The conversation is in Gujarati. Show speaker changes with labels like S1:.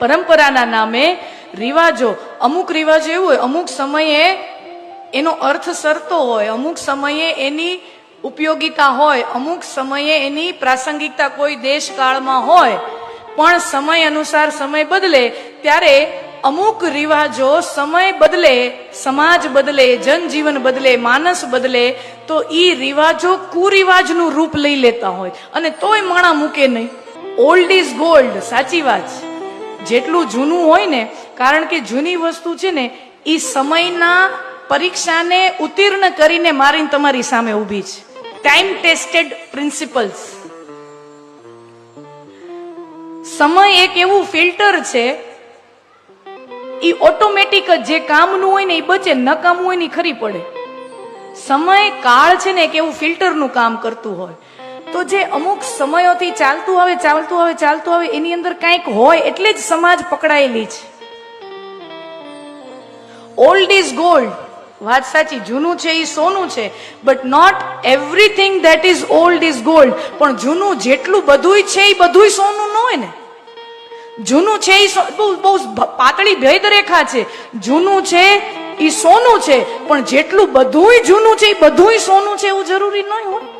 S1: પરંપરાના નામે રિવાજો, અમુક રિવાજો એવું હોય, અમુક સમયે એનો અર્થ સરતો હોય, અમુક સમયે એની ઉપયોગિતા હોય, અમુક સમયે એની પ્રાસંગિકતા કોઈ દેશ કાળમાં હોય, પણ સમય અનુસાર સમય બદલે ત્યારે અમુક રિવાજો સમય બદલે, સમાજ બદલે, જનજીવન બદલે, માનસ બદલે તો ઈ રિવાજો કુરિવાજનું રૂપ લઈ લેતા હોય અને તોય માણા મૂકે નહીં. ઓલ્ડ ઇઝ ગોલ્ડ, સાચી વાત છે. જેટલું જૂનું હોય ને, કારણ કે જૂની વસ્તુ છે ને ઈ સમયના પરીક્ષાને ઉત્તીર્ણ કરીને મારીને તમારી સામે ઊભી છે. Time tested principles. સમય એક એવું ફિલ્ટર છે, ઈ ઓટોમેટિક જ જે કામનું હોય ને એ બચે, નકામું હોય ને ખરી પડે. સમય કાળ છે ને એક એવું ફિલ્ટરનું કામ કરતું હોય. તો જે અમુક સમયોથી ચાલતું આવે એની અંદર કંઈક હોય એટલે જ સમાજ પકડાયેલી છે. ઓલ્ડ ઇઝ ગોલ્ડ, વાત સાચી, જૂનું છે એ સોનું છે, but not everything that is old is gold. પણ જૂનું જેટલું બધુંય છે એ બધુંય સોનું ન હોય ને. જૂનું છે એ બહુ પાતળી ભેદરેખા છે. જૂનું છે એ સોનું છે, પણ જેટલું બધુંય જૂનું છે એ બધુંય સોનું છે એવું જરૂરી ન હોય.